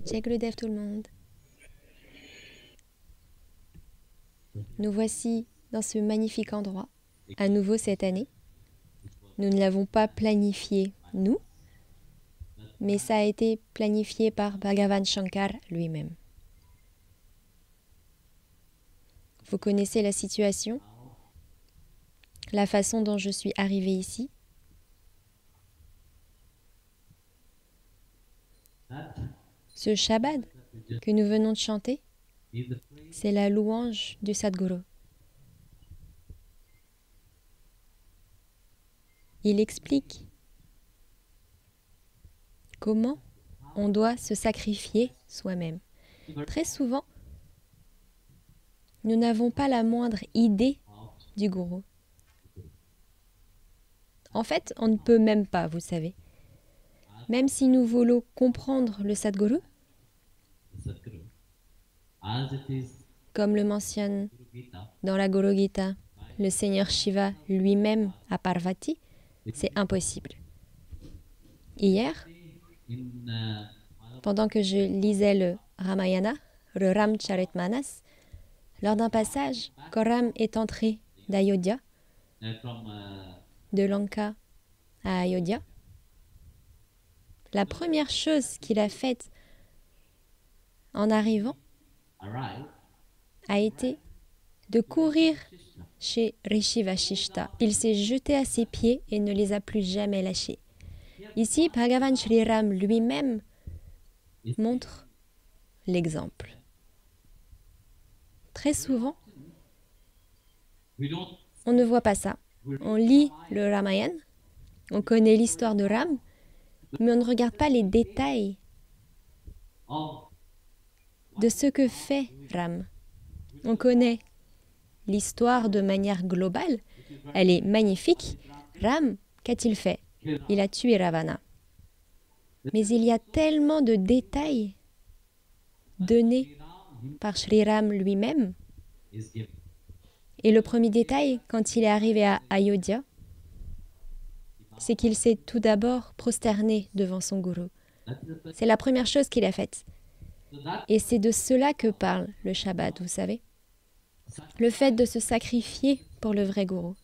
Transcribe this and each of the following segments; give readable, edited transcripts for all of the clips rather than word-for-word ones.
Check le dev tout le monde. Nous voici dans ce magnifique endroit, à nouveau cette année. Nous ne l'avons pas planifié, nous, mais ça a été planifié par Bhagavan Shankar lui-même. Vous connaissez la situation, la façon dont je suis arrivée ici. Ce Shabad que nous venons de chanter, c'est la louange du Sadguru. Il explique comment on doit se sacrifier soi-même. Très souvent, nous n'avons pas la moindre idée du gourou. En fait, on ne peut même pas, vous savez. Même si nous voulons comprendre le Sadguru, comme le mentionne dans la Guru Gita, le Seigneur Shiva lui-même à Parvati, c'est impossible. Hier, pendant que je lisais le Ramayana, le Ramcharitmanas, lors d'un passage, quand Ram est entré d'Ayodhya, de Lanka à Ayodhya, la première chose qu'il a faite en arrivant a été de courir chez Rishi Vashishta. Il s'est jeté à ses pieds et ne les a plus jamais lâchés. Ici, Bhagavan Shri Ram lui-même montre l'exemple. Très souvent, on ne voit pas ça. On lit le Ramayana, on connaît l'histoire de Ram, mais on ne regarde pas les détails de ce que fait Ram. On connaît l'histoire de manière globale, elle est magnifique. Ram, qu'a-t-il fait? Il a tué Ravana. Mais il y a tellement de détails donnés par Shri Ram lui-même. Et le premier détail, quand il est arrivé à Ayodhya, c'est qu'il s'est tout d'abord prosterné devant son gourou. C'est la première chose qu'il a faite. Et c'est de cela que parle le Shabad, vous savez. Le fait de se sacrifier pour le vrai gourou.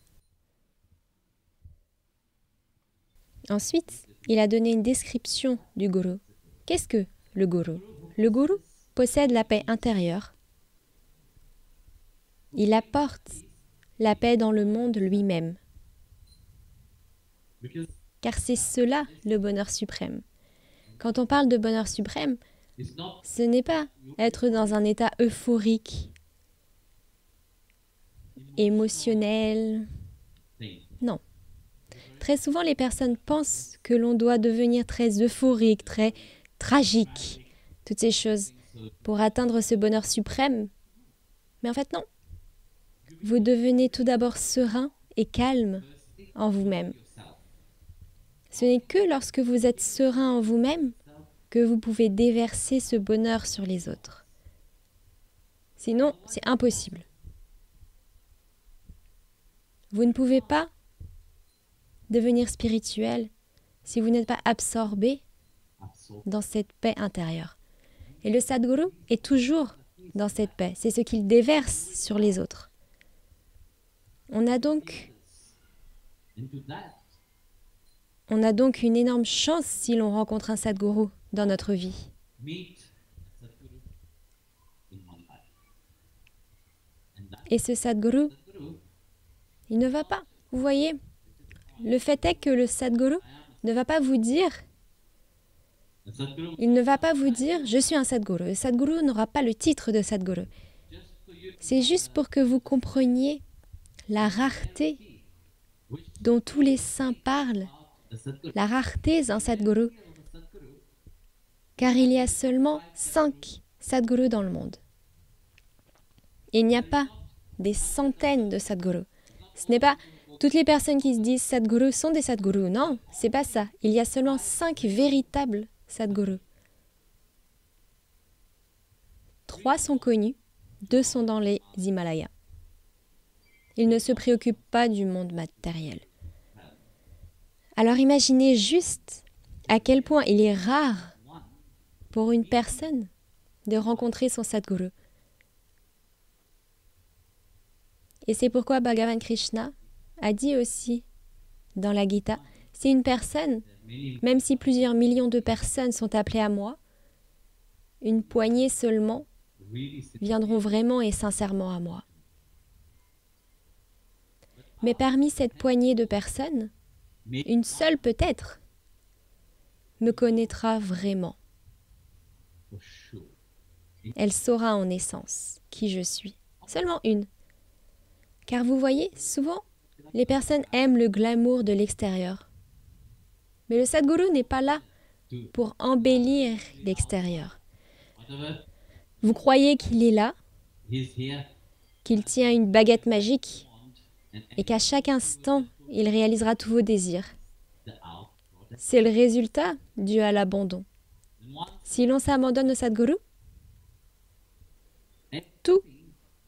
Ensuite, il a donné une description du gourou. Qu'est-ce que le gourou? Le gourou possède la paix intérieure. Il apporte la paix dans le monde lui-même. Car c'est cela le bonheur suprême. Quand on parle de bonheur suprême, ce n'est pas être dans un état euphorique, émotionnel. Non. Très souvent, les personnes pensent que l'on doit devenir très euphorique, très tragique, toutes ces choses, pour atteindre ce bonheur suprême. Mais en fait, non. Vous devenez tout d'abord serein et calme en vous-même. Ce n'est que lorsque vous êtes serein en vous-même que vous pouvez déverser ce bonheur sur les autres. Sinon, c'est impossible. Vous ne pouvez pas devenir spirituel si vous n'êtes pas absorbé dans cette paix intérieure. Et le Sadguru est toujours dans cette paix. C'est ce qu'il déverse sur les autres. On a donc une énorme chance si l'on rencontre un Sadguru dans notre vie. Et ce Sadguru, il ne va pas. Vous voyez, le fait est que le Sadguru ne va pas vous dire, je suis un Sadguru. Le Sadguru n'aura pas le titre de Sadguru. C'est juste pour que vous compreniez la rareté dont tous les saints parlent, la rareté d'un Sadguru. Car il y a seulement 5 Sadgurus dans le monde. Il n'y a pas des centaines de Sadgurus. Ce n'est pas toutes les personnes qui se disent Sadgurus sont des Sadgurus. Non, c'est pas ça. Il y a seulement 5 véritables Sadgurus. 3 sont connus, 2 sont dans les Himalayas. Ils ne se préoccupent pas du monde matériel. Alors imaginez juste à quel point il est rare pour une personne de rencontrer son Sadguru. Et c'est pourquoi Bhagavan Krishna a dit aussi dans la Gita, si une personne, même si plusieurs millions de personnes sont appelées à moi, une poignée seulement viendront vraiment et sincèrement à moi. Mais parmi cette poignée de personnes, une seule peut-être me connaîtra vraiment. Elle saura en essence qui je suis. Seulement une. Car vous voyez, souvent, les personnes aiment le glamour de l'extérieur. Mais le Sadguru n'est pas là pour embellir l'extérieur. Vous croyez qu'il est là, qu'il tient une baguette magique et qu'à chaque instant, il réalisera tous vos désirs. C'est le résultat dû à l'abandon. Si l'on s'abandonne au Sadguru, tout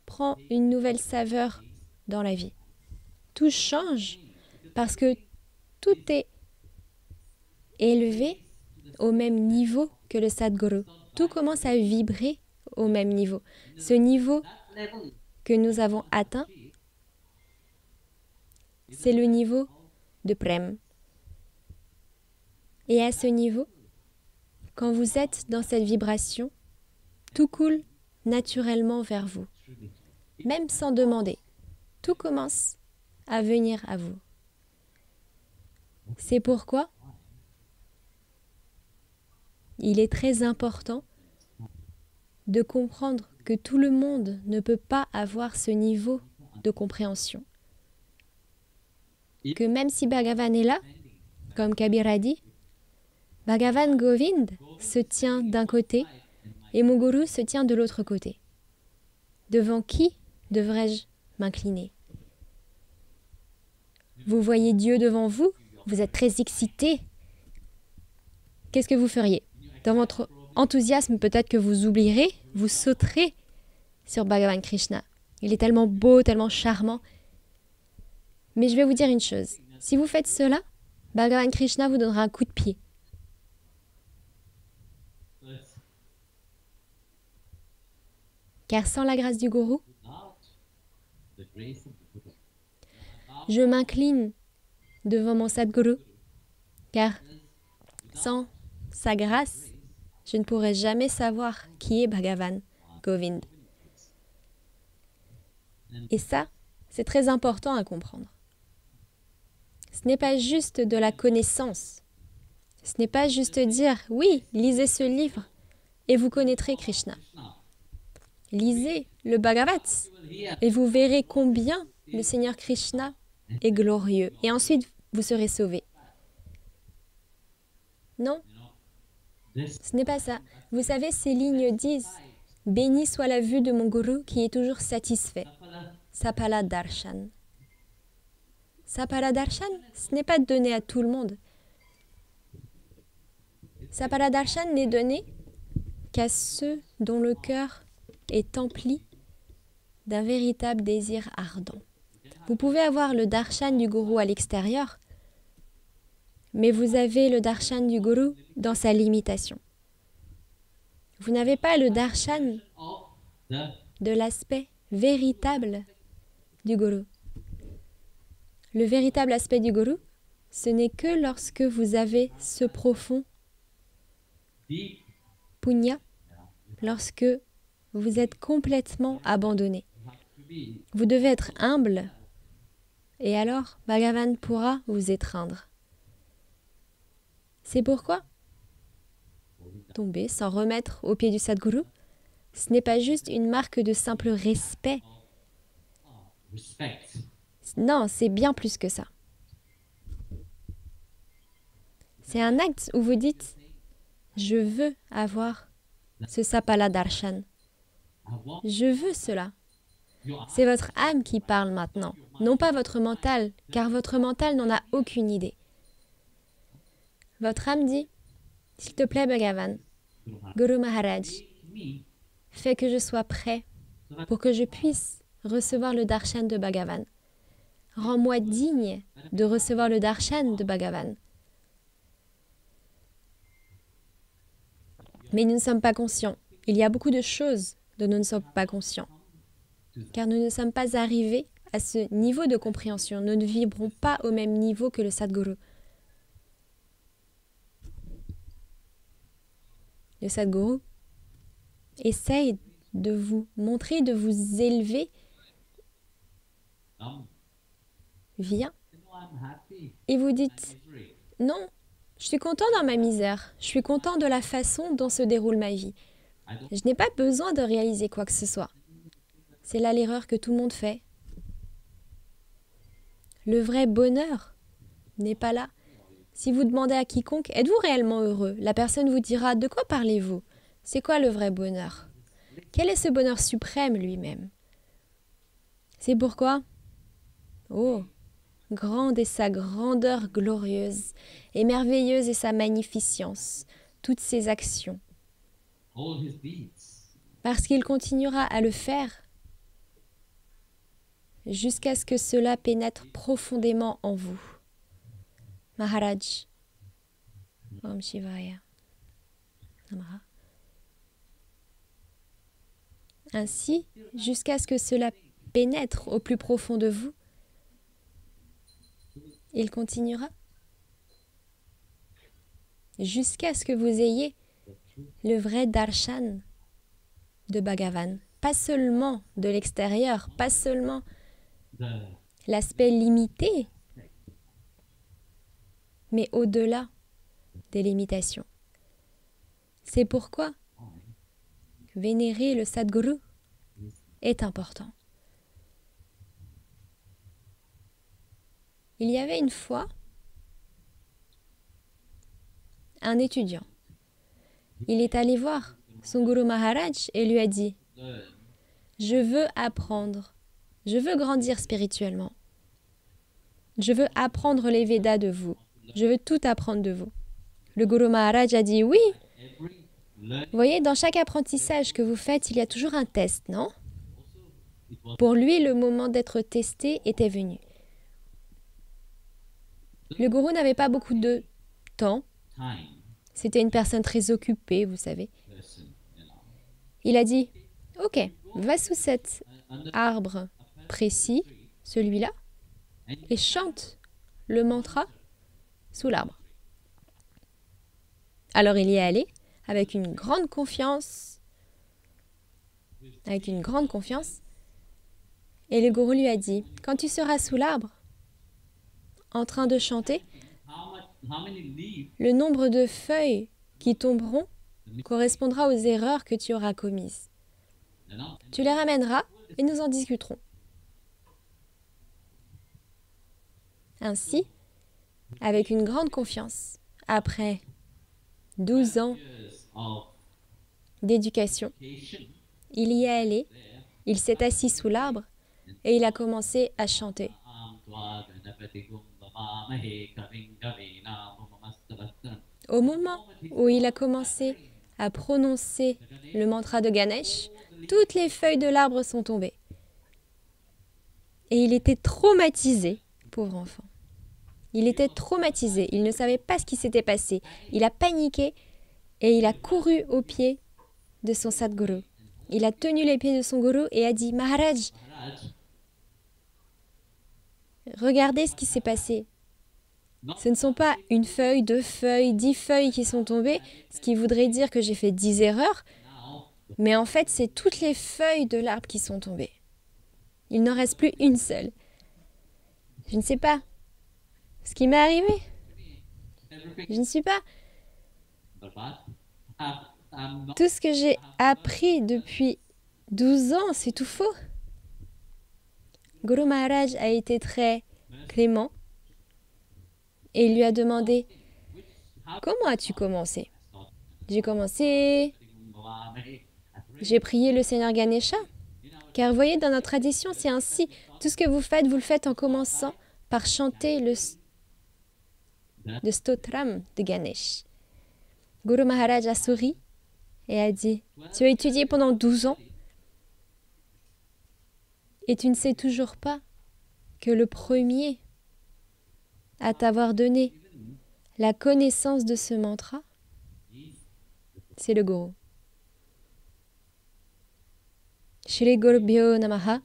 prend une nouvelle saveur dans la vie. Tout change parce que tout est élevé au même niveau que le Sadguru. Tout commence à vibrer au même niveau. Ce niveau que nous avons atteint, c'est le niveau de Prem. Et à ce niveau, quand vous êtes dans cette vibration, tout coule naturellement vers vous, même sans demander. Tout commence à venir à vous. C'est pourquoi il est très important de comprendre que tout le monde ne peut pas avoir ce niveau de compréhension. Que même si Bhagavan est là, comme Kabir a dit, Bhagavan Govind se tient d'un côté et mon Guru se tient de l'autre côté. Devant qui devrais-je m'incliner? Vous voyez Dieu devant vous, vous êtes très excité. Qu'est-ce que vous feriez? Dans votre enthousiasme, peut-être que vous oublierez, vous sauterez sur Bhagavan Krishna. Il est tellement beau, tellement charmant. Mais je vais vous dire une chose. Si vous faites cela, Bhagavan Krishna vous donnera un coup de pied. Car sans la grâce du Gourou, je m'incline devant mon Sadguru, car sans sa grâce, je ne pourrai jamais savoir qui est Bhagavan Govind. Et ça, c'est très important à comprendre. Ce n'est pas juste de la connaissance. Ce n'est pas juste dire, oui, lisez ce livre et vous connaîtrez Krishna. Lisez le Bhagavat et vous verrez combien le Seigneur Krishna est glorieux. Et ensuite, vous serez sauvés. Non, ce n'est pas ça. Vous savez, ces lignes disent « Béni soit la vue de mon Guru qui est toujours satisfait. Sapala Darshan. » Sapala Darshan, ce n'est pas donné à tout le monde. Sapala Darshan n'est donné qu'à ceux dont le cœur est empli d'un véritable désir ardent. Vous pouvez avoir le darshan du Guru à l'extérieur, mais vous avez le darshan du Guru dans sa limitation. Vous n'avez pas le darshan de l'aspect véritable du Guru. Le véritable aspect du Guru, ce n'est que lorsque vous avez ce profond punya, lorsque vous êtes complètement abandonné. Vous devez être humble et alors Bhagavan pourra vous étreindre. C'est pourquoi tomber, s'en remettre aux pieds du Sadguru, ce n'est pas juste une marque de simple respect. Non, c'est bien plus que ça. C'est un acte où vous dites « Je veux avoir ce Sapala Darshan. Je veux cela. » C'est votre âme qui parle maintenant, non pas votre mental, car votre mental n'en a aucune idée. Votre âme dit « S'il te plaît, Bhagavan, Guru Maharaj, fais que je sois prêt pour que je puisse recevoir le darshan de Bhagavan. Rends-moi digne de recevoir le darshan de Bhagavan. » Mais nous ne sommes pas conscients. Il y a beaucoup de choses dont nous ne sommes pas conscients. Car nous ne sommes pas arrivés à ce niveau de compréhension. Nous ne vibrons pas au même niveau que le Sadguru. Le Sadguru essaye de vous montrer, de vous élever. Vient et vous dites « Non, je suis content dans ma misère. Je suis content de la façon dont se déroule ma vie. Je n'ai pas besoin de réaliser quoi que ce soit. » C'est là l'erreur que tout le monde fait. Le vrai bonheur n'est pas là. Si vous demandez à quiconque « Êtes-vous réellement heureux ?» La personne vous dira « De quoi parlez-vous » C'est quoi le vrai bonheur? Quel est ce bonheur suprême lui-même? C'est pourquoi, oh, grande est sa grandeur glorieuse, et merveilleuse est sa magnificence, toutes ses actions. Parce qu'il continuera à le faire jusqu'à ce que cela pénètre profondément en vous. Maharaj, Om Shivaya, Namaha. Ainsi, jusqu'à ce que cela pénètre au plus profond de vous, il continuera jusqu'à ce que vous ayez le vrai darshan de Bhagavan. Pas seulement de l'extérieur, pas seulement l'aspect limité, mais au-delà des limitations. C'est pourquoi vénérer le Sadguru est important. Il y avait une fois un étudiant. Il est allé voir son Guru Maharaj et lui a dit « Je veux apprendre, je veux grandir spirituellement. Je veux apprendre les Védas de vous. Je veux tout apprendre de vous. » Le Guru Maharaj a dit « Oui. Vous voyez, dans chaque apprentissage que vous faites, il y a toujours un test, non? » Pour lui, le moment d'être testé était venu. Le gourou n'avait pas beaucoup de temps. C'était une personne très occupée, vous savez. Il a dit, « Ok, va sous cet arbre précis, celui-là, et chante le mantra sous l'arbre. » Alors il y est allé avec une grande confiance, et le gourou lui a dit, « Quand tu seras sous l'arbre, en train de chanter, le nombre de feuilles qui tomberont correspondra aux erreurs que tu auras commises. Tu les ramèneras et nous en discuterons. » Ainsi, avec une grande confiance, après 12 ans d'éducation, il y est allé, il s'est assis sous l'arbre et il a commencé à chanter. Au moment où il a commencé à prononcer le mantra de Ganesh, toutes les feuilles de l'arbre sont tombées. Et il était traumatisé, pauvre enfant. Il était traumatisé, il ne savait pas ce qui s'était passé. Il a paniqué et il a couru aux pieds de son Sadguru. Il a tenu les pieds de son gourou et a dit « Maharaj, regardez ce qui s'est passé. Ce ne sont pas une feuille, 2 feuilles, 10 feuilles qui sont tombées, ce qui voudrait dire que j'ai fait 10 erreurs, mais en fait, c'est toutes les feuilles de l'arbre qui sont tombées. Il n'en reste plus une seule. Je ne sais pas ce qui m'est arrivé. Je ne suis pas... Tout ce que j'ai appris depuis 12 ans, c'est tout faux. » Guru Maharaj a été très clément et il lui a demandé « Comment as-tu commencé ?» J'ai commencé... J'ai prié le Seigneur Ganesha. Car vous voyez, dans notre tradition, c'est ainsi. Tout ce que vous le faites en commençant par chanter le stotram de Ganesh. Guru Maharaj a souri et a dit « Tu as étudié pendant 12 ans et tu ne sais toujours pas que le premier à t'avoir donné la connaissance de ce mantra c'est le gourou. Shri Gurubhyo Namaha,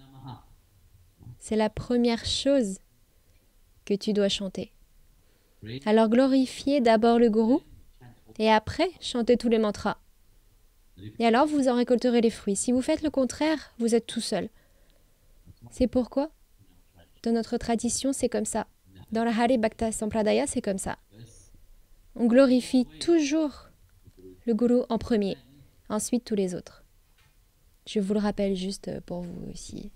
c'est la première chose que tu dois chanter. Alors glorifiez d'abord le gourou et après chantez tous les mantras. Et alors vous en récolterez les fruits. Si vous faites le contraire, vous êtes tout seul. C'est pourquoi, dans notre tradition, c'est comme ça. Dans la Hare Bhakta Sampradaya, c'est comme ça. On glorifie toujours le gourou en premier, ensuite tous les autres. Je vous le rappelle juste pour vous aussi.